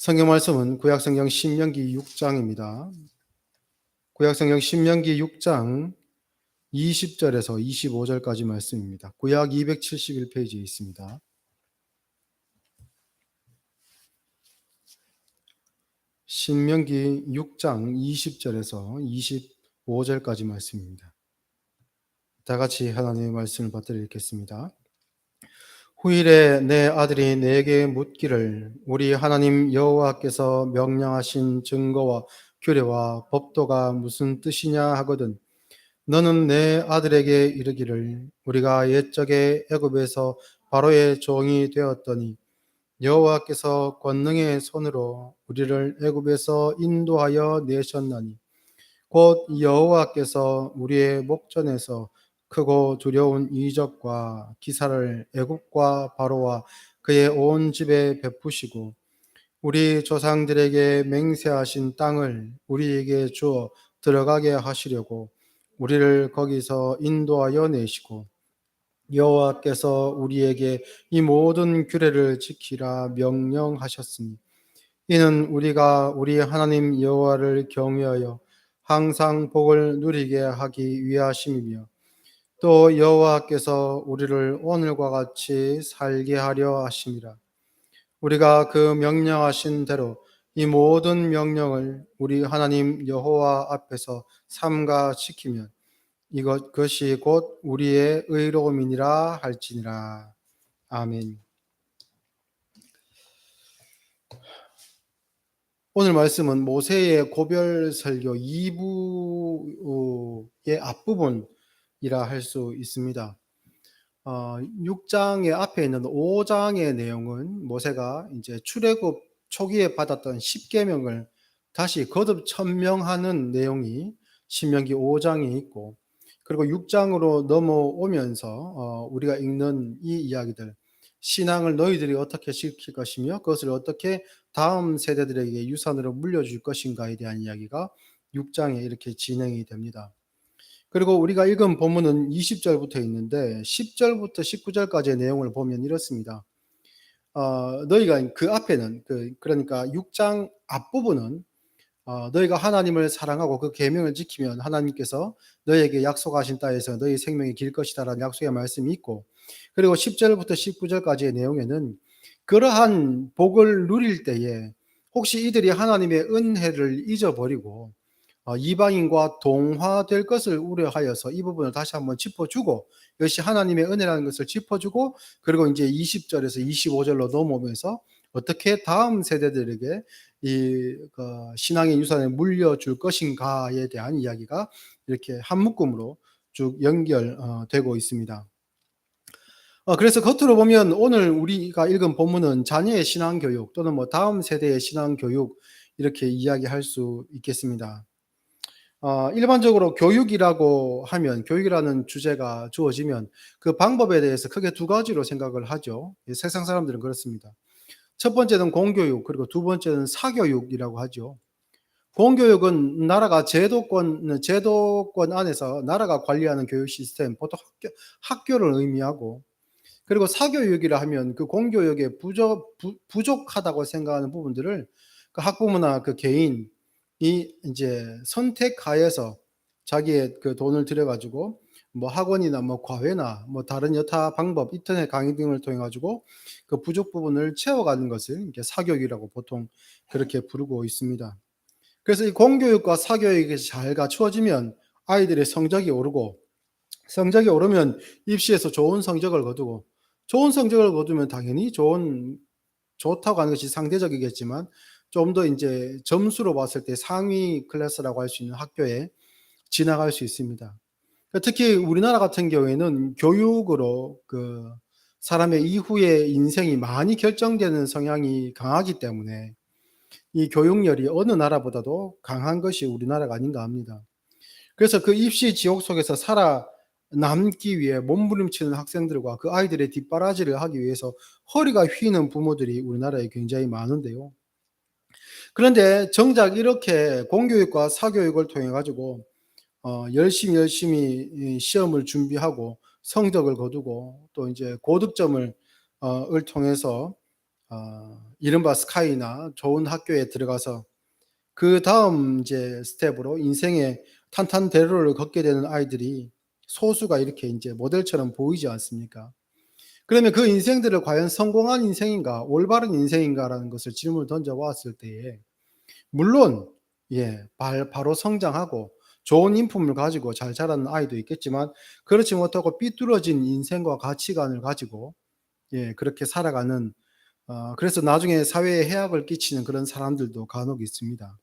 성경 말씀은 구약성경 신명기 6장입니다. 구약성경 신명기 6장 20절에서 25절까지 말씀입니다. 구약 271페이지에 있습니다. 신명기 6장 20절에서 25절까지 말씀입니다. 다 같이 하나님의 말씀을 받들어 읽겠습니다. 후일에 내 아들이 내게 묻기를 우리 하나님 여호와께서 명령하신 증거와 규례와 법도가 무슨 뜻이냐 하거든 너는 내 아들에게 이르기를 우리가 옛적에 애굽에서 바로의 종이 되었더니 여호와께서 권능의 손으로 우리를 애굽에서 인도하여 내셨나니 곧 여호와께서 우리의 목전에서 크고 두려운 이적과 기사를 애굽과 바로와 그의 온 집에 베푸시고 우리 조상들에게 맹세하신 땅을 우리에게 주어 들어가게 하시려고 우리를 거기서 인도하여 내시고 여호와께서 우리에게 이 모든 규례를 지키라 명령하셨으니 이는 우리가 우리 하나님 여호와를 경외하여 항상 복을 누리게 하기 위하심이며 또 여호와께서 우리를 오늘과 같이 살게 하려 하심이라. 우리가 그 명령하신 대로 이 모든 명령을 우리 하나님 여호와 앞에서 삼가 지키면 그것이 곧 우리의 의로움이니라 할지니라. 아멘. 오늘 말씀은 모세의 고별 설교 2부의 앞부분이라 할 수 있습니다. 6장의 앞에 있는 5장의 내용은 모세가 이제 출애굽 초기에 받았던 10계명을 다시 거듭 천명하는 내용이 신명기 5장에 있고 그리고 6장으로 넘어오면서 우리가 읽는 이 이야기들 신앙을 너희들이 어떻게 지킬 것이며 그것을 어떻게 다음 세대들에게 유산으로 물려줄 것인가에 대한 이야기가 6장에 이렇게 진행이 됩니다. 그리고 우리가 읽은 본문은 20절부터 있는데 10절부터 19절까지의 내용을 보면 이렇습니다. 너희가 그 앞에는 그러니까 6장 앞부분은 너희가 하나님을 사랑하고 그 계명을 지키면 하나님께서 너희에게 약속하신 땅에서 너희 생명이 길 것이다라는 약속의 말씀이 있고 그리고 10절부터 19절까지의 내용에는 그러한 복을 누릴 때에 혹시 이들이 하나님의 은혜를 잊어버리고 이방인과 동화될 것을 우려하여서 이 부분을 다시 한번 짚어주고 이것이 하나님의 은혜라는 것을 짚어주고 그리고 이제 20절에서 25절로 넘어오면서 어떻게 다음 세대들에게 이 신앙의 유산을 물려줄 것인가에 대한 이야기가 이렇게 한 묶음으로 쭉 연결되고 있습니다. 그래서 겉으로 보면 오늘 우리가 읽은 본문은 자녀의 신앙교육 또는 뭐 다음 세대의 신앙교육 이렇게 이야기할 수 있겠습니다. 일반적으로 교육이라고 하면 교육이라는 주제가 주어지면 그 방법에 대해서 크게 두 가지로 생각을 하죠. 세상 사람들은 그렇습니다. 첫 번째는 공교육 그리고 두 번째는 사교육이라고 하죠. 공교육은 나라가 제도권 안에서 나라가 관리하는 교육 시스템 보통 학교를 의미하고 그리고 사교육이라 하면 그 공교육에 부족하다고 생각하는 부분들을 그 학부모나 그 개인이 이제 선택하여서 자기의 그 돈을 들여가지고 뭐 학원이나 뭐 과외나 뭐 다른 여타 방법, 인터넷 강의 등을 통해 가지고 그 부족 부분을 채워가는 것을 이렇게 사교육이라고 보통 그렇게 부르고 있습니다. 그래서 이 공교육과 사교육이 잘 갖추어지면 아이들의 성적이 오르고 성적이 오르면 입시에서 좋은 성적을 거두고 좋은 성적을 거두면 당연히 좋다고 하는 것이 상대적이겠지만 좀 더 이제 점수로 봤을 때 상위 클래스라고 할 수 있는 학교에 진학할 수 있습니다. 특히 우리나라 같은 경우에는 교육으로 그 사람의 이후의 인생이 많이 결정되는 성향이 강하기 때문에 이 교육열이 어느 나라보다도 강한 것이 우리나라가 아닌가 합니다. 그래서 그 입시 지옥 속에서 살아남기 위해 몸부림치는 학생들과 그 아이들의 뒷바라지를 하기 위해서 허리가 휘는 부모들이 우리나라에 굉장히 많은데요. 그런데 정작 이렇게 공교육과 사교육을 통해 가지고 열심히 이 시험을 준비하고 성적을 거두고 또 이제 고득점을 을 통해서 이른바 스카이나 좋은 학교에 들어가서 그다음 이제 스텝으로 인생의 탄탄대로를 걷게 되는 아이들이 소수가 이렇게 이제 모델처럼 보이지 않습니까? 그러면 그 인생들을 과연 성공한 인생인가, 올바른 인생인가라는 것을 질문을 던져 보았을 때에 물론 바로 성장하고 좋은 인품을 가지고 잘 자라는 아이도 있겠지만 그렇지 못하고 삐뚤어진 인생과 가치관을 가지고 그렇게 살아가는 그래서 나중에 사회에 해악을 끼치는 그런 사람들도 간혹 있습니다.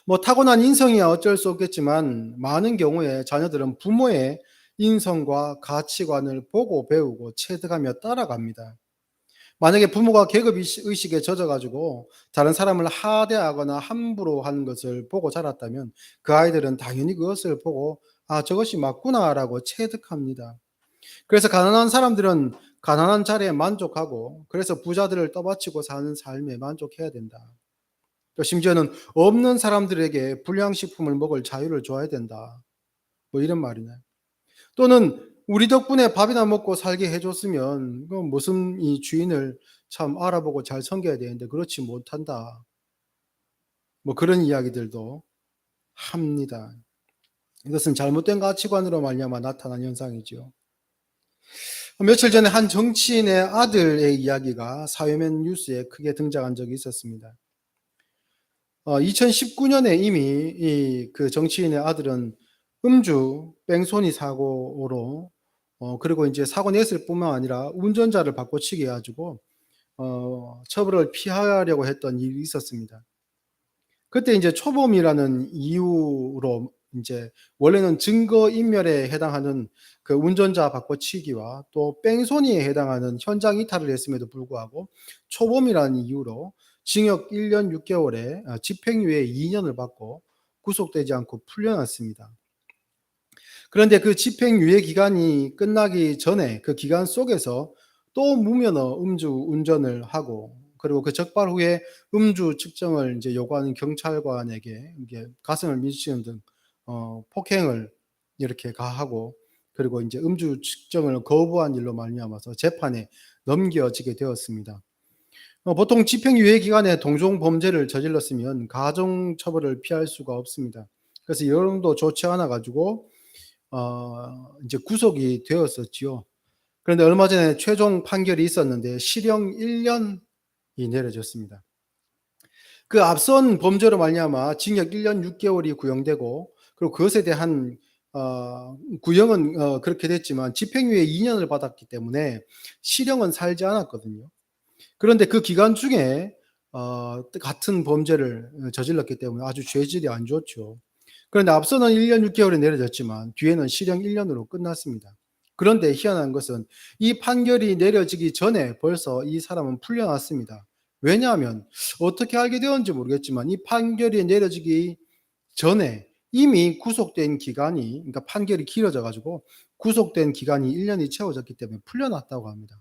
뭐 타고난 인성이야 어쩔 수 없겠지만 많은 경우에 자녀들은 부모의 인성과 가치관을 보고 배우고 체득하며 따라갑니다. 만약에 부모가 계급 의식에 젖어 가지고 다른 사람을 하대하거나 함부로 하는 것을 보고 자랐다면 그 아이들은 당연히 그것을 보고 '아 저것이 맞구나.'라고 체득합니다. 그래서 가난한 사람들은 가난한 자리에 만족하고 그래서 부자들을 떠받치고 사는 삶에 만족해야 된다. 또 심지어는 없는 사람들에게 불량식품을 먹을 자유를 줘야 된다. 뭐 이런 말이네. 또는 우리 덕분에 밥이나 먹고 살게 해 줬으면 그 무슨 이 주인을 참 알아보고 잘 섬겨야 되는데 그렇지 못한다. 뭐 그런 이야기들도 합니다. 이것은 잘못된 가치관으로 말미암아 나타난 현상이죠. 며칠 전에 한 정치인의 아들의 이야기가 사회면 뉴스에 크게 등장한 적이 있었습니다. 2019년에 이미 그 정치인의 아들은 음주 뺑소니 사고로 그리고 인제 사고 냈을 뿐만 아니라 운전자를 바꿔치기 해 가지고 처벌을 피하려고 했던 일이 있었습니다. 그때 인제 초범이라는 이유로 인제 원래는 증거인멸에 해당하는 그 운전자 바꿔치기와 또 뺑소니에 해당하는 현장 이탈을 했음에도 불구하고 초범이라는 이유로 징역 1년 6 개월에 집행유예 2 년을 받고 구속되지 않고 풀려났습니다. 그런데 그 집행유예 기간이 끝나기 전에 그 기간 속에서 또 무면허 음주 운전을 하고 그리고 그 적발 후에 음주 측정을 인제 요구하는 경찰관에게 이게 가슴을 밀치는 등 폭행을 이렇게 가하고 그리고 인제 음주 측정을 거부한 일로 말미암아서 재판에 넘겨지게 되었습니다. 보통 집행유예 기간에 동종 범죄를 저질렀으면 가중 처벌을 피할 수가 없습니다. 그래서 여론도 좋지 않아 가지고 인제 구속이 되었었지요. 그런데 얼마 전에 최종 판결이 있었는데 실형 1 년이 내려졌습니다. 그 앞선 범죄로 말미암아 징역 1년 6 개월이 구형되고 그리고 그것에 대한 구형은 그렇게 됐지만 집행유예 2 년을 받았기 때문에 실형은 살지 않았거든요. 그런데 그 기간 중에 같은 범죄를 저질렀기 때문에 아주 죄질이 안 좋죠. 그런데 앞서는 1년 6 개월이 내려졌지만 뒤에는 실형 1 년으로 끝났습니다. 그런데 희한한 것은 이 판결이 내려지기 전에 벌써 이 사람은 풀려났습니다. 왜냐하면 어떻게 알게 되었는지 모르겠지만 이 판결이 내려지기 전에 이미 구속된 기간이 그러니까 판결이 길어져 가지고 구속된 기간이 1 년이 채워졌기 때문에 풀려났다고 합니다.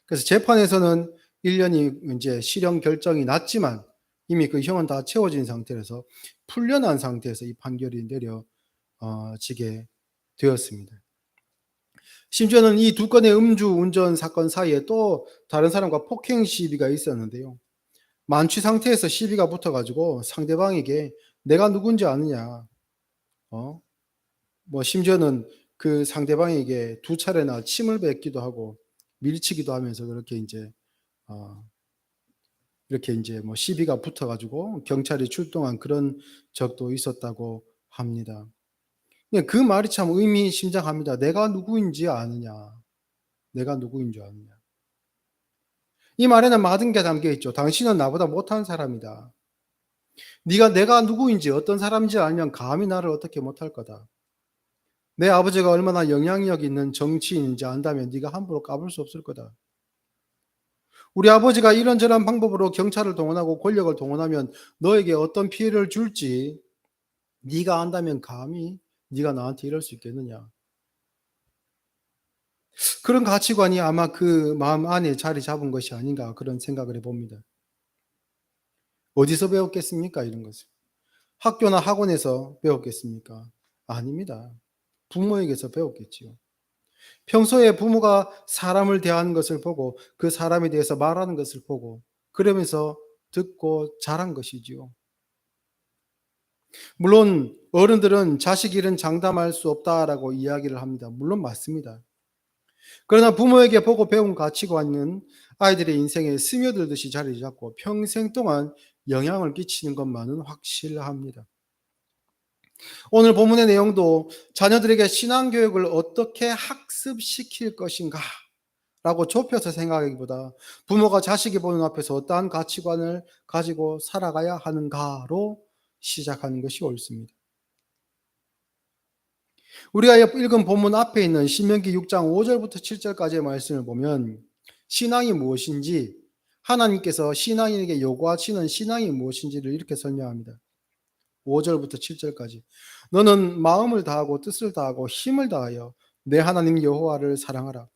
그래서 재판에서는 1 년이 인제 실형 결정이 났지만 이미 그 형은 다 채워진 상태라서 풀려난 상태에서 이 판결이 지게 되었습니다. 심지어는 이 두 건의 음주 운전 사건 사이에 또 다른 사람과 폭행 시비가 있었는데요. 만취 상태에서 시비가 붙어 가지고 상대방에게 "내가 누군지 아느냐." 어 뭐 심지어는 그 상대방에게 두 차례나 침을 뱉기도 하고 밀치기도 하면서 그렇게 인제 어 이렇게 인제 뭐 시비가 붙어 가지고 경찰이 출동한 그런 적도 있었다고 합니다. 예 그 말이 참 의미심장합니다. "내가 누구인지 아느냐. 내가 누구인 줄 아느냐." 이 말에는 많은 게 담겨 있죠. "당신은 나보다 못한 사람이다. 네가 내가 누구인지 어떤 사람인지 알면 감히 나를 어떻게 못할 거다. 내 아버지가 얼마나 영향력 있는 정치인인지 안다면 네가 함부로 까불 수 없을 거다. 우리 아버지가 이런저런 방법으로 경찰을 동원하고 권력을 동원하면 너에게 어떤 피해를 줄지 네가 안다면 감히 네가 나한테 이럴 수 있겠느냐." 그런 가치관이 아마 그 마음 안에 자리 잡은 것이 아닌가 그런 생각을 해 봅니다. 어디서 배웠겠습니까 이런 것을? 학교나 학원에서 배웠겠습니까? 아닙니다. 부모에게서 배웠겠지요. 평소에 부모가 사람을 대하는 것을 보고 그 사람에 대해서 말하는 것을 보고 그러면서 듣고 자란 것이지요. 물론 어른들은 자식 일은 장담할 수 없다라고 이야기를 합니다. 물론 맞습니다. 그러나 부모에게 보고 배운 가치관은 아이들의 인생에 스며들듯이 자리 잡고 평생 동안 영향을 끼치는 것만은 확실합니다. 오늘 본문의 내용도 자녀들에게 신앙교육을 어떻게 학습시킬 것인가 라고 좁혀서 생각하기보다 부모가 자식이 보는 앞에서 어떠한 가치관을 가지고 살아가야 하는가로 시작하는 것이 옳습니다. 우리가 읽은 본문 앞에 있는 신명기 6장 5절부터 7절까지의 말씀을 보면 신앙이 무엇인지, 하나님께서 신앙인에게 요구하시는 신앙이 무엇인지를 이렇게 설명합니다. 5절부터 7절까지. 너는 마음을 다하고 뜻을 다하고 힘을 다하여 내 하나님 여호와를 사랑하라.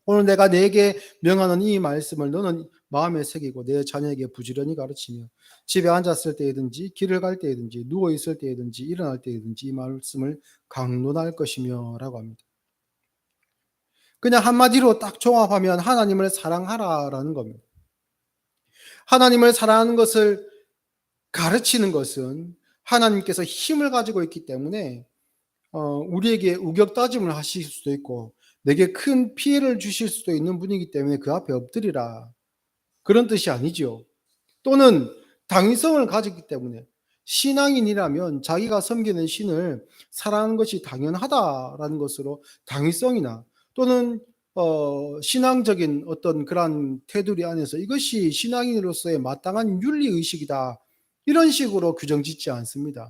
오늘 내가 네게 명하는 이 말씀을 너는 마음에 새기고 내 자녀에게 부지런히 가르치며 집에 앉았을 때이든지 길을 갈 때이든지 누워 있을 때이든지 일어날 때이든지 이 말씀을 강론할 것이며 라고 합니다. 그냥 한마디로 딱 종합하면 하나님을 사랑하라라는 겁니다. 하나님을 사랑하는 것을 가르치는 것은 하나님께서 힘을 가지고 있기 때문에 우리에게 우격다짐을 하실 수도 있고 내게 큰 피해를 주실 수도 있는 분이기 때문에 그 앞에 엎드리라, 그런 뜻이 아니죠. 또는 당위성을 가졌기 때문에 신앙인이라면 자기가 섬기는 신을 사랑하는 것이 당연하다라는 것으로 당위성이나 또는 신앙적인 어떤 그러한 테두리 안에서 이것이 신앙인으로서의 마땅한 윤리의식이다, 이런 식으로 규정 짓지 않습니다.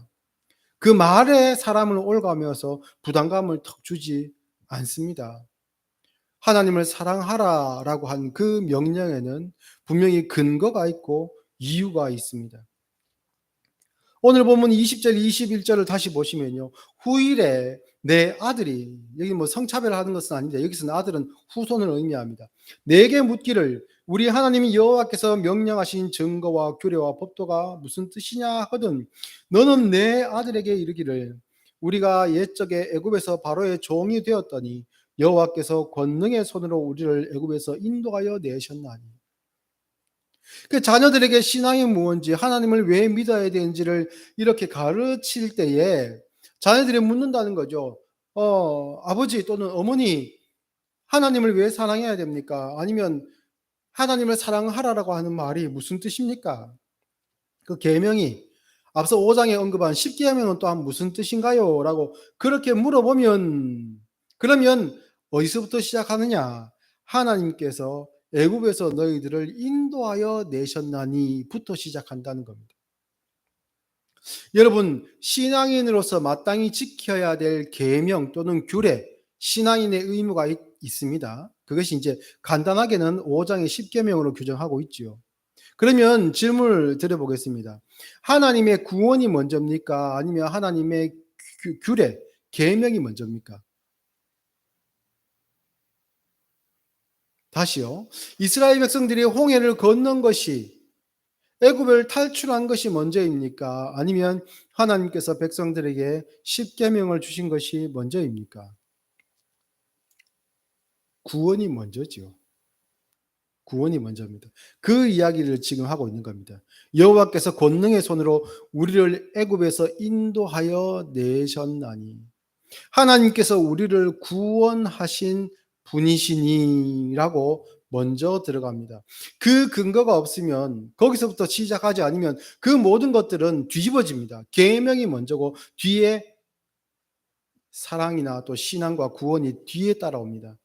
그 말에 사람을 올가면서 부담감을 턱 주지 않습니다. 하나님을 사랑하라라고 한 그 명령에는 분명히 근거가 있고 이유가 있습니다. 오늘 보면 20절, 21절을 다시 보시면요. 후일에 내 아들이, 여기 뭐 성차별하는 것은 아닌데 여기서는 아들은 후손을 의미합니다. 내게 묻기를 우리 하나님이 여호와께서 명령하신 증거와 규례와 법도가 무슨 뜻이냐 하거든 너는 내 아들에게 이르기를 우리가 옛적에 애굽에서 바로의 종이 되었더니 여호와께서 권능의 손으로 우리를 애굽에서 인도하여 내셨나니. 그 자녀들에게 신앙이 무엇인지 하나님을 왜 믿어야 되는지를 이렇게 가르칠 때에 자녀들이 묻는다는 거죠. 아버지 또는 어머니, 하나님을 왜 사랑해야 됩니까? 아니면 하나님을 사랑하라라고 하는 말이 무슨 뜻입니까? 그 계명이 앞서 5장에 언급한 10계명은 또한 무슨 뜻인가요? 라고 그렇게 물어보면 그러면 어디서부터 시작하느냐? 하나님께서 애굽에서 너희들을 인도하여 내셨나니부터 시작한다는 겁니다. 여러분, 신앙인으로서 마땅히 지켜야 될 계명 또는 규례, 신앙인의 의무가 있습니다. 그것이 이제 간단하게는 5장의 10계명으로 규정하고 있지요. 그러면 질문을 드려보겠습니다. 하나님의 구원이 먼저입니까? 아니면 하나님의 규례, 계명이 먼저입니까? 다시요. 이스라엘 백성들이 홍해를 건넌 것이, 애굽을 탈출한 것이 먼저입니까? 아니면 하나님께서 백성들에게 십계명을 주신 것이 먼저입니까? 구원이 먼저죠. 구원이 먼저입니다. 그 이야기를 지금 하고 있는 겁니다. 여호와께서 권능의 손으로 우리를 애굽에서 인도하여 내셨나니 하나님께서 우리를 구원하신 분이시니라고 먼저 들어갑니다. 그 근거가 없으면 거기서부터 시작하지 않으면 그 모든 것들은 뒤집어집니다. 계명이 먼저고 뒤에 사랑이나 또 신앙과 구원이 뒤에 따라옵니다.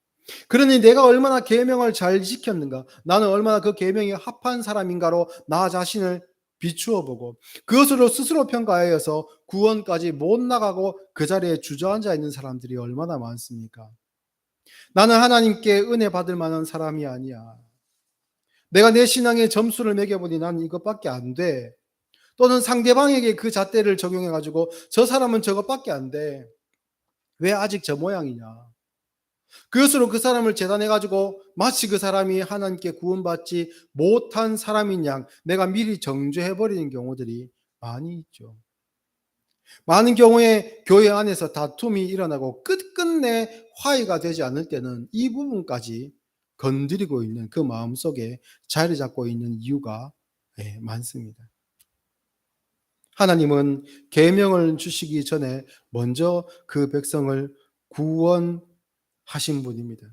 그러니 내가 얼마나 계명을 잘 지켰는가, 나는 얼마나 그 계명에 합한 사람인가로 나 자신을 비추어 보고 그것으로 스스로 평가하여서 구원까지 못 나가고 그 자리에 주저앉아 있는 사람들이 얼마나 많습니까? 나는 하나님께 은혜 받을 만한 사람이 아니야. 내가 내 신앙에 점수를 매겨보니 난 이것밖에 안 돼. 또는 상대방에게 그 잣대를 적용해 가지고 저 사람은 저것밖에 안 돼. 왜 아직 저 모양이냐? 그것으로 그 사람을 재단해 가지고 마치 그 사람이 하나님께 구원받지 못한 사람인 양 내가 미리 정죄해 버리는 경우들이 많이 있죠. 많은 경우에 교회 안에서 다툼이 일어나고 끝끝내 화해가 되지 않을 때는 이 부분까지 건드리고 있는 그 마음속에 자리 잡고 있는 이유가 많습니다. 하나님은 계명을 주시기 전에 먼저 그 백성을 구원하신 분입니다.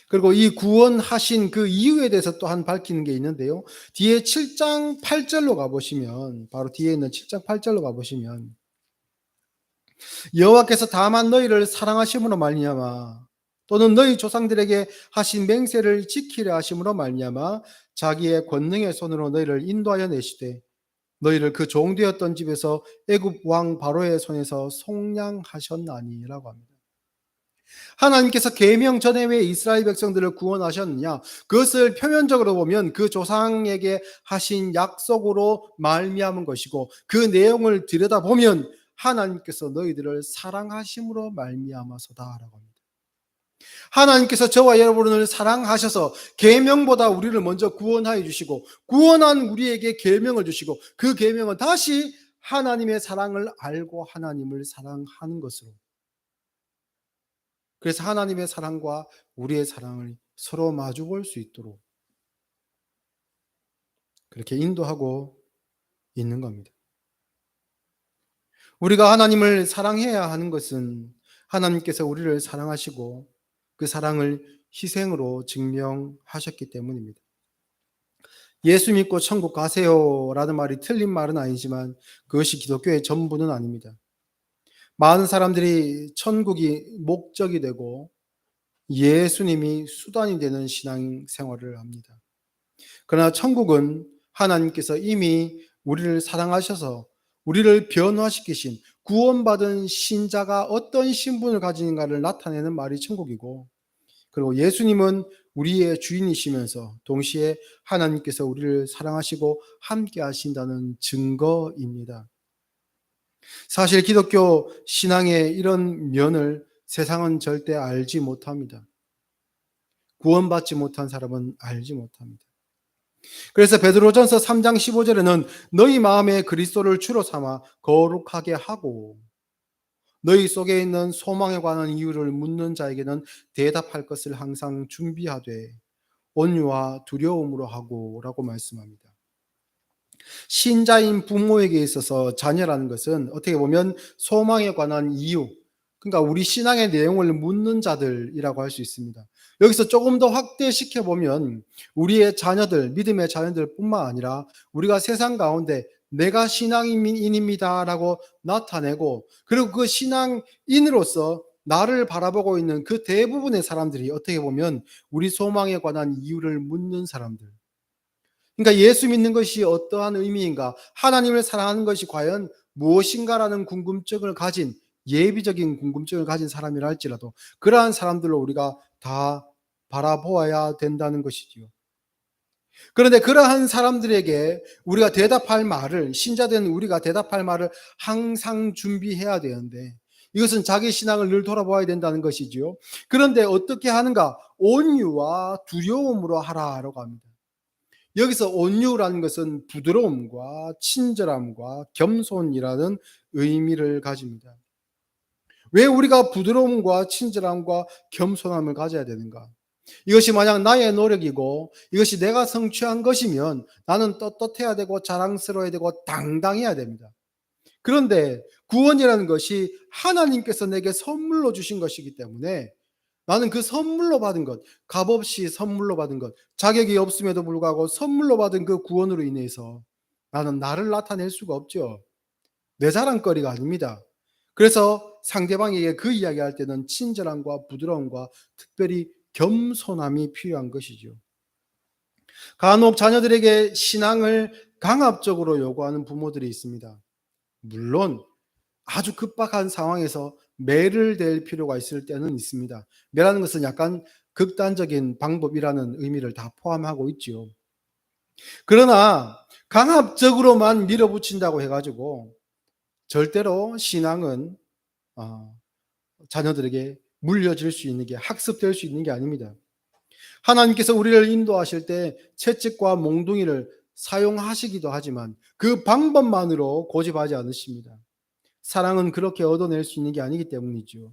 그리고 이 구원하신 그 이유에 대해서 또한 밝히는 게 있는데요. 뒤에 7장 8절로 가보시면, 바로 뒤에 있는 7장 8절로 가보시면, 여호와께서 다만 너희를 사랑하심으로 말미암아 또는 너희 조상들에게 하신 맹세를 지키려 하심으로 말미암아 자기의 권능의 손으로 너희를 인도하여 내시되 너희를 그 종되었던 집에서 애굽 왕 바로의 손에서 속량하셨나니라고 합니다. 하나님께서 계명 전에 왜 이스라엘 백성들을 구원하셨느냐? 그것을 표면적으로 보면 그 조상에게 하신 약속으로 말미암은 것이고 그 내용을 들여다보면 하나님께서 너희들을 사랑하심으로 말미암아서다라고 합니다. 하나님께서 저와 여러분을 사랑하셔서 계명보다 우리를 먼저 구원하여 주시고 구원한 우리에게 계명을 주시고 그 계명은 다시 하나님의 사랑을 알고 하나님을 사랑하는 것으로, 그래서 하나님의 사랑과 우리의 사랑을 서로 마주 볼 수 있도록 그렇게 인도하고 있는 겁니다. 우리가 하나님을 사랑해야 하는 것은 하나님께서 우리를 사랑하시고 그 사랑을 희생으로 증명하셨기 때문입니다. 예수 믿고 천국 가세요라는 말이 틀린 말은 아니지만 그것이 기독교의 전부는 아닙니다. 많은 사람들이 천국이 목적이 되고 예수님이 수단이 되는 신앙 생활을 합니다. 그러나 천국은 하나님께서 이미 우리를 사랑하셔서 우리를 변화시키신 구원받은 신자가 어떤 신분을 가지는가를 나타내는 말이 천국이고, 그리고 예수님은 우리의 주인이시면서 동시에 하나님께서 우리를 사랑하시고 함께 하신다는 증거입니다. 사실 기독교 신앙의 이런 면을 세상은 절대 알지 못합니다. 구원받지 못한 사람은 알지 못합니다. 그래서 베드로전서 3장 15절에는 너희 마음에 그리스도를 주로 삼아 거룩하게 하고 너희 속에 있는 소망에 관한 이유를 묻는 자에게는 대답할 것을 항상 준비하되 온유와 두려움으로 하고라고 말씀합니다. 신자인 부모에게 있어서 자녀라는 것은 어떻게 보면 소망에 관한 이유, 그러니까 우리 신앙의 내용을 묻는 자들이라고 할 수 있습니다. 여기서 조금 더 확대시켜 보면 우리의 자녀들, 믿음의 자녀들뿐만 아니라 우리가 세상 가운데 내가 신앙인입니다라고 나타내고 그리고 그 신앙인으로서 나를 바라보고 있는 그 대부분의 사람들이 어떻게 보면 우리 소망에 관한 이유를 묻는 사람들. 그러니까 예수 믿는 것이 어떠한 의미인가, 하나님을 사랑하는 것이 과연 무엇인가라는 궁금증을 가진, 예비적인 궁금증을 가진 사람이라 할지라도 그러한 사람들로 우리가 다 바라보아야 된다는 것이지요. 그런데 그러한 사람들에게 우리가 대답할 말을, 신자된 우리가 대답할 말을 항상 준비해야 되는데 이것은 자기 신앙을 늘 돌아보아야 된다는 것이지요. 그런데 어떻게 하는가? 온유와 두려움으로 하라라고 합니다. 여기서 온유라는 것은 부드러움과 친절함과 겸손이라는 의미를 가집니다. 왜 우리가 부드러움과 친절함과 겸손함을 가져야 되는가? 이것이 만약 나의 노력이고 이것이 내가 성취한 것이면 나는 떳떳해야 되고 자랑스러워야 되고 당당해야 됩니다. 그런데 구원이라는 것이 하나님께서 내게 선물로 주신 것이기 때문에 나는 그 선물로 받은 것, 값없이 선물로 받은 것, 자격이 없음에도 불구하고 선물로 받은 그 구원으로 인해서 나는 나를 나타낼 수가 없죠. 내 자랑거리가 아닙니다. 그래서 상대방에게 그 이야기할 때는 친절함과 부드러움과 특별히 겸손함이 필요한 것이죠. 간혹 자녀들에게 신앙을 강압적으로 요구하는 부모들이 있습니다. 물론 아주 급박한 상황에서 매를 댈 필요가 있을 때는 있습니다. 매라는 것은 약간 극단적인 방법이라는 의미를 다 포함하고 있지요. 그러나 강압적으로만 밀어붙인다고 해가지고 절대로 신앙은 자녀들에게 물려질 수 있는 게, 학습될 수 있는 게 아닙니다. 하나님께서 우리를 인도하실 때 채찍과 몽둥이를 사용하시기도 하지만 그 방법만으로 고집하지 않으십니다. 사랑은 그렇게 얻어낼 수 있는 게 아니기 때문이죠.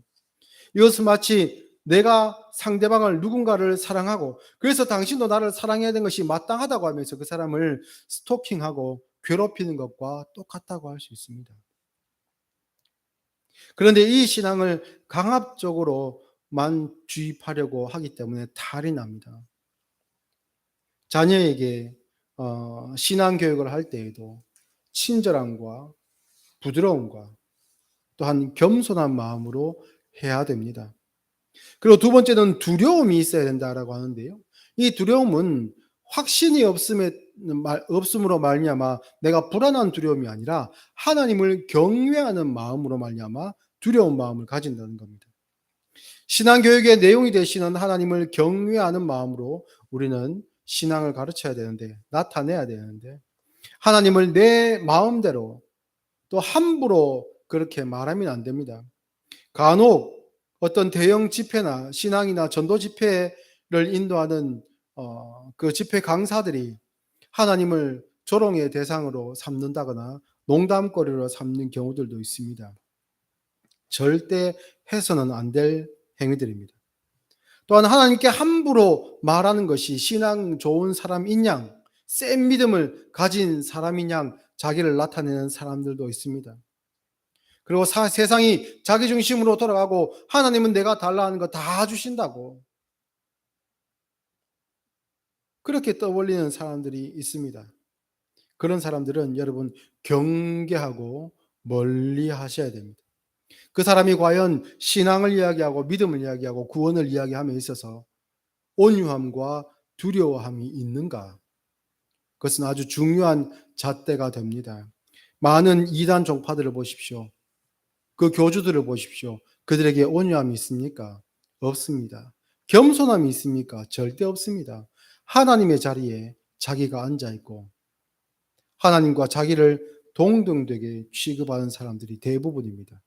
이것은 마치 내가 상대방을 누군가를 사랑하고 그래서 당신도 나를 사랑해야 되는 것이 마땅하다고 하면서 그 사람을 스토킹하고 괴롭히는 것과 똑같다고 할 수 있습니다. 그런데 이 신앙을 강압적으로만 주입하려고 하기 때문에 탈이 납니다. 자녀에게 신앙 교육을 할 때에도 친절함과 부드러움과 또한 겸손한 마음으로 해야 됩니다. 그리고 두 번째는 두려움이 있어야 된다라고 하는데요. 이 두려움은 확신이 없음으로 말미암아 내가 불안한 두려움이 아니라 하나님을 경외하는 마음으로 말미암아 두려운 마음을 가진다는 겁니다. 신앙 교육의 내용이 되시는 하나님을 경외하는 마음으로 우리는 신앙을 가르쳐야 되는데, 나타내야 되는데, 하나님을 내 마음대로 또 함부로 그렇게 말하면 안 됩니다. 간혹 어떤 대형 집회나 신앙이나 전도 집회를 인도하는 그 집회 강사들이 하나님을 조롱의 대상으로 삼는다거나 농담거리로 삼는 경우들도 있습니다. 절대 해서는 안 될 행위들입니다. 또한 하나님께 함부로 말하는 것이 신앙 좋은 사람인 양, 센 믿음을 가진 사람인 양 자기를 나타내는 사람들도 있습니다. 그리고 세상이 자기 중심으로 돌아가고 하나님은 내가 달라 하는 거 다 주신다고 그렇게 떠올리는 사람들이 있습니다. 그런 사람들은 여러분 경계하고 멀리 하셔야 됩니다. 그 사람이 과연 신앙을 이야기하고 믿음을 이야기하고 구원을 이야기함에 있어서 온유함과 두려워함이 있는가? 그것은 아주 중요한 잣대가 됩니다. 많은 이단 종파들을 보십시오. 그 교주들을 보십시오. 그들에게 온유함이 있습니까? 없습니다. 겸손함이 있습니까? 절대 없습니다. 하나님의 자리에 자기가 앉아 있고 하나님과 자기를 동등되게 취급하는 사람들이 대부분입니다.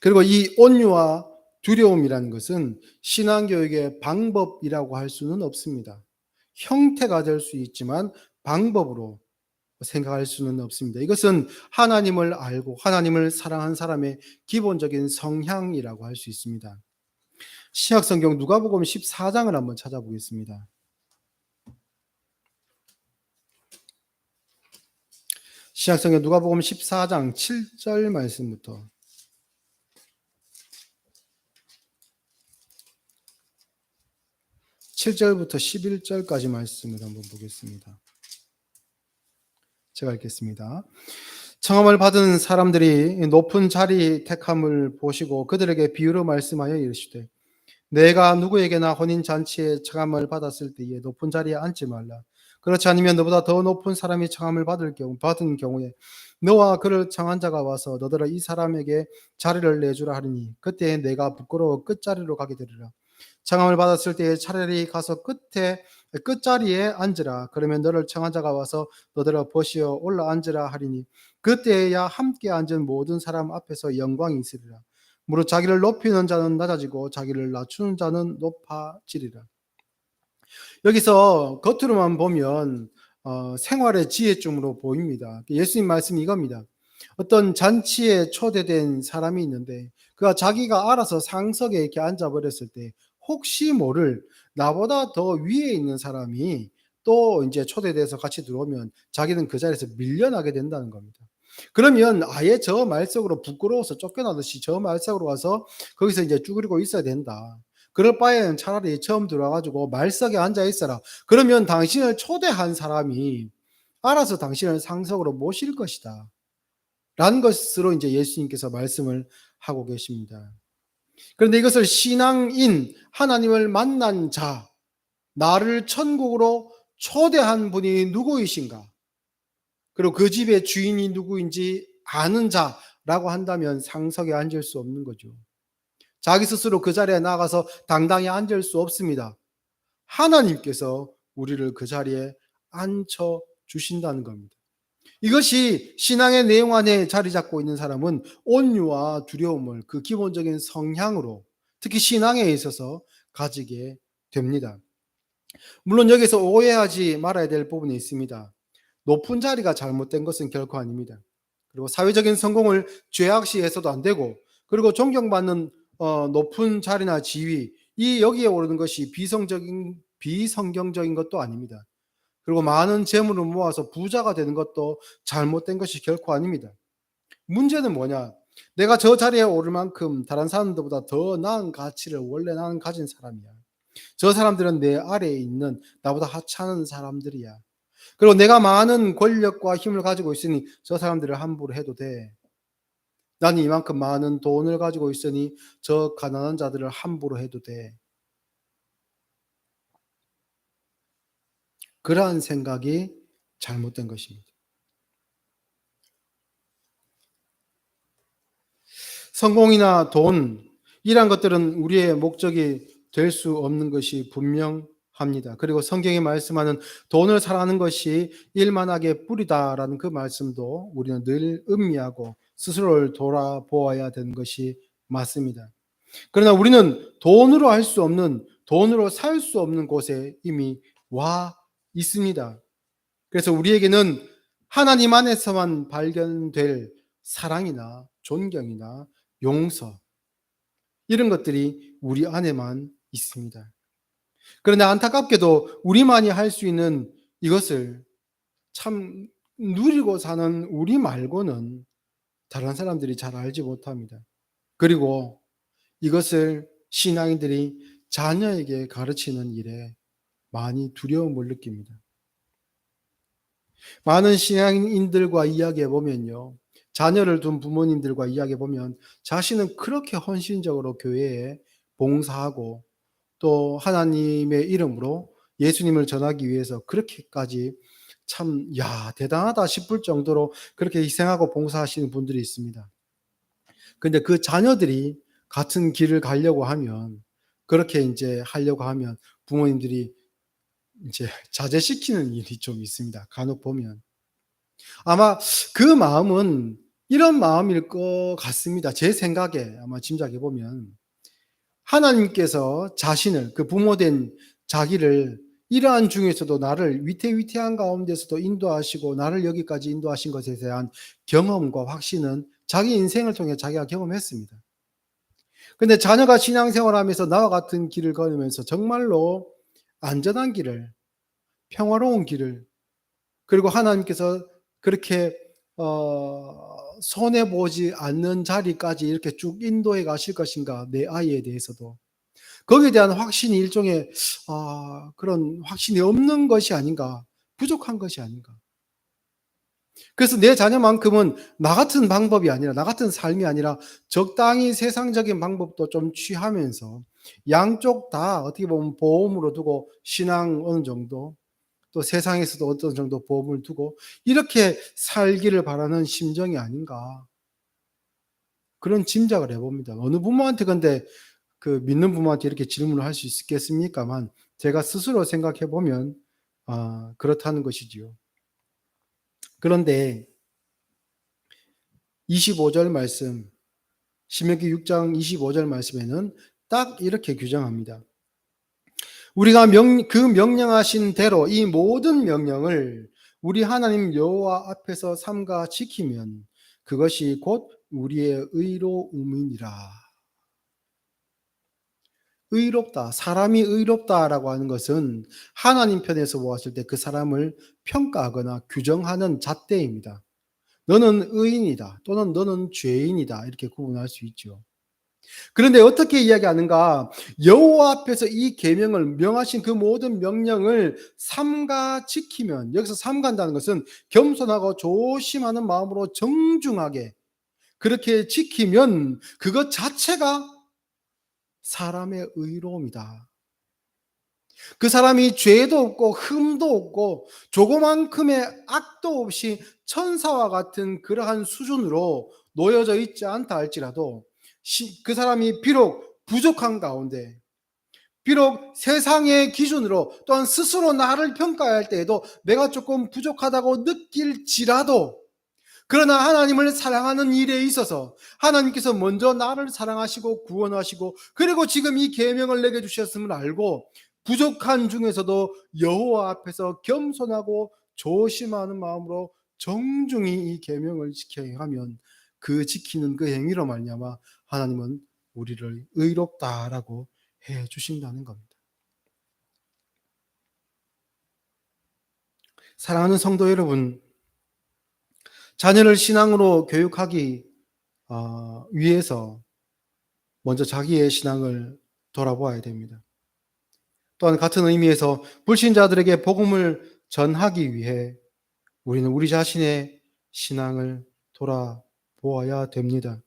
그리고 이 온유와 두려움이라는 것은 신앙교육의 방법이라고 할 수는 없습니다. 형태가 될 수 있지만 방법으로 생각할 수는 없습니다. 이것은 하나님을 알고 하나님을 사랑한 사람의 기본적인 성향이라고 할 수 있습니다. 신약성경 누가복음 14장을 한번 찾아보겠습니다. 신약성경 누가복음 14장 7절 말씀부터 7절부터 11절까지 말씀을 한번 보겠습니다. 제가 읽겠습니다. 청함을 받은 사람들이 높은 자리 택함을 보시고 그들에게 비유로 말씀하여 이르시되 내가 누구에게나 혼인잔치에 청함을 받았을 때에 높은 자리에 앉지 말라. 그렇지 않으면 너보다 더 높은 사람이 청함을 받은 경우에 너와 그를 청한 자가 와서 너더러 이 사람에게 자리를 내주라 하리니 그때 내가 부끄러워 끝자리로 가게 되리라. 청함을 받았을 때에 차라리 가서 끝자리에 앉으라. 그러면 너를 청한 자가 와서 너더러 버시어 올라 앉으라 하리니 그때야 함께 앉은 모든 사람 앞에서 영광이 있으리라. 무릇 자기를 높이는 자는 낮아지고 자기를 낮추는 자는 높아지리라. 여기서 겉으로만 보면 생활의 지혜쯤으로 보입니다. 예수님 말씀이 이겁니다. 어떤 잔치에 초대된 사람이 있는데 그가 자기가 알아서 상석에 이렇게 앉아버렸을 때 혹시 모를 나보다 더 위에 있는 사람이 또 이제 초대돼서 같이 들어오면 자기는 그 자리에서 밀려나게 된다는 겁니다. 그러면 아예 저 말석으로 부끄러워서 쫓겨나듯이 저 말석으로 와서 거기서 이제 쭈그리고 있어야 된다. 그럴 바에는 차라리 처음 들어와가지고 말석에 앉아 있어라. 그러면 당신을 초대한 사람이 알아서 당신을 상석으로 모실 것이다. 라는 것으로 이제 예수님께서 말씀을 하고 계십니다. 그런데 이것을 신앙인 하나님을 만난 자, 나를 천국으로 초대한 분이 누구이신가? 그리고 그 집의 주인이 누구인지 아는 자라고 한다면 상석에 앉을 수 없는 거죠. 자기 스스로 그 자리에 나가서 당당히 앉을 수 없습니다. 하나님께서 우리를 그 자리에 앉혀 주신다는 겁니다. 이것이 신앙의 내용 안에 자리 잡고 있는 사람은 온유와 두려움을 그 기본적인 성향으로 특히 신앙에 있어서 가지게 됩니다. 물론 여기서 오해하지 말아야 될 부분이 있습니다. 높은 자리가 잘못된 것은 결코 아닙니다. 그리고 사회적인 성공을 죄악시해서도 안 되고, 그리고 존경받는 높은 자리나 지위, 이 여기에 오르는 것이 비성경적인 것도 아닙니다. 그리고 많은 재물을 모아서 부자가 되는 것도 잘못된 것이 결코 아닙니다. 문제는 뭐냐? 내가 저 자리에 오를 만큼 다른 사람들보다 더 나은 가치를 원래 나는 가진 사람이야. 저 사람들은 내 아래에 있는 나보다 하찮은 사람들이야. 그리고 내가 많은 권력과 힘을 가지고 있으니 저 사람들을 함부로 해도 돼. 나는 이만큼 많은 돈을 가지고 있으니 저 가난한 자들을 함부로 해도 돼. 그러한 생각이 잘못된 것입니다. 성공이나 돈, 이란 것들은 우리의 목적이 될 수 없는 것이 분명합니다. 그리고 성경이 말씀하는 돈을 사랑하는 것이 일만하게 뿌리다라는 그 말씀도 우리는 늘 음미하고 스스로를 돌아보아야 되는 것이 맞습니다. 그러나 우리는 돈으로 할 수 없는, 돈으로 살 수 없는 곳에 이미 와 있습니다. 그래서 우리에게는 하나님 안에서만 발견될 사랑이나 존경이나 용서, 이런 것들이 우리 안에만 있습니다. 그런데 안타깝게도 우리만이 할 수 있는 이것을 참 누리고 사는 우리 말고는 다른 사람들이 잘 알지 못합니다. 그리고 이것을 신앙인들이 자녀에게 가르치는 일에 많이 두려움을 느낍니다. 많은 신앙인들과 이야기해 보면요, 자녀를 둔 부모님들과 이야기해 보면 자신은 그렇게 헌신적으로 교회에 봉사하고 또 하나님의 이름으로 예수님을 전하기 위해서 그렇게까지 참, 야, 대단하다 싶을 정도로 그렇게 희생하고 봉사하시는 분들이 있습니다. 근데 그 자녀들이 같은 길을 가려고 하면, 그렇게 이제 하려고 하면 부모님들이 이제 자제시키는 일이 좀 있습니다. 간혹 보면. 아마 그 마음은 이런 마음일 것 같습니다. 제 생각에 아마 짐작해 보면 하나님께서 자신을, 그 부모된 자기를 이러한 중에서도 나를 위태위태한 가운데서도 인도하시고 나를 여기까지 인도하신 것에 대한 경험과 확신은 자기 인생을 통해 자기가 경험했습니다. 근데 자녀가 신앙생활하면서 나와 같은 길을 걸으면서 정말로 안전한 길을, 평화로운 길을, 그리고 하나님께서 그렇게 손해 보지 않는 자리까지 이렇게 쭉 인도해 가실 것인가, 내 아이에 대해서도 거기에 대한 확신이 일종의 그런 확신이 없는 것이 아닌가, 부족한 것이 아닌가. 그래서 내 자녀만큼은 나 같은 방법이 아니라, 나 같은 삶이 아니라 적당히 세상적인 방법도 좀 취하면서 양쪽 다 어떻게 보면 보험으로 두고, 신앙 어느 정도, 또 세상에서도 어떤 정도 보험을 두고 이렇게 살기를 바라는 심정이 아닌가, 그런 짐작을 해봅니다. 어느 부모한테 근데 그 믿는 부모한테 이렇게 질문을 할 수 있겠습니까만, 제가 스스로 생각해 보면 그렇다는 것이지요. 그런데 25절 말씀, 신명기 6장 25절 말씀에는 딱 이렇게 규정합니다. 우리가 그 명령하신 대로 이 모든 명령을 우리 하나님 여호와 앞에서 삼가 지키면 그것이 곧 우리의 의로움이니라. 의롭다, 사람이 의롭다라고 하는 것은 하나님 편에서 보았을 때 그 사람을 평가하거나 규정하는 잣대입니다. 너는 의인이다 또는 너는 죄인이다, 이렇게 구분할 수 있죠. 그런데 어떻게 이야기하는가? 여호와 앞에서 이 계명을, 명하신 그 모든 명령을 삼가 지키면, 여기서 삼간다는 것은 겸손하고 조심하는 마음으로 정중하게 그렇게 지키면 그것 자체가 사람의 의로움이다. 그 사람이 죄도 없고 흠도 없고 조그만큼의 악도 없이 천사와 같은 그러한 수준으로 놓여져 있지 않다 할지라도, 그 사람이 비록 부족한 가운데, 비록 세상의 기준으로 또한 스스로 나를 평가할 때에도 내가 조금 부족하다고 느낄지라도, 그러나 하나님을 사랑하는 일에 있어서 하나님께서 먼저 나를 사랑하시고 구원하시고, 그리고 지금 이 계명을 내게 주셨음을 알고 부족한 중에서도 여호와 앞에서 겸손하고 조심하는 마음으로 정중히 이 계명을 지켜야 하면 그 지키는 그 행위로 말미암아 하나님은 우리를 의롭다라고 해 주신다는 겁니다. 사랑하는 성도 여러분, 자녀를 신앙으로 교육하기 위해서 먼저 자기의 신앙을 돌아보아야 됩니다. 또한 같은 의미에서 불신자들에게 복음을 전하기 위해 우리는 우리 자신의 신앙을 돌아보아야 됩니다.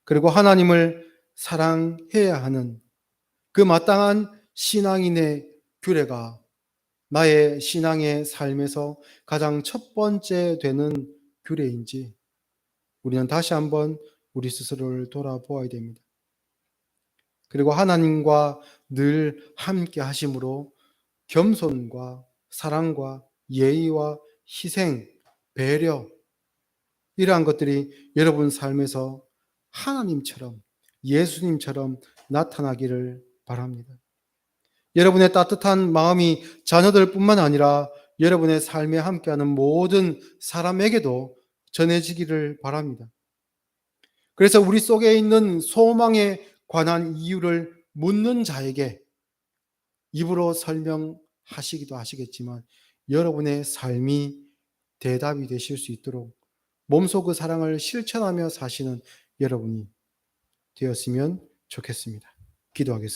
그리고 하나님을 사랑해야 하는 그 마땅한 신앙인의 규례가 나의 신앙의 삶에서 가장 첫 번째 되는 규례인지 우리는 다시 한번 우리 스스로를 돌아보아야 됩니다. 그리고 하나님과 늘 함께 하심으로 겸손과 사랑과 예의와 희생, 배려 이러한 것들이 여러분 삶에서 하나님처럼 예수님처럼 나타나기를 바랍니다. 여러분의 따뜻한 마음이 자녀들뿐만 아니라 여러분의 삶에 함께하는 모든 사람에게도 전해지기를 바랍니다. 그래서 우리 속에 있는 소망에 관한 이유를 묻는 자에게 입으로 설명하시기도 하시겠지만 여러분의 삶이 대답이 되실 수 있도록 몸소 그 사랑을 실천하며 사시는 여러분이 되었으면 좋겠습니다. 기도하겠습니다.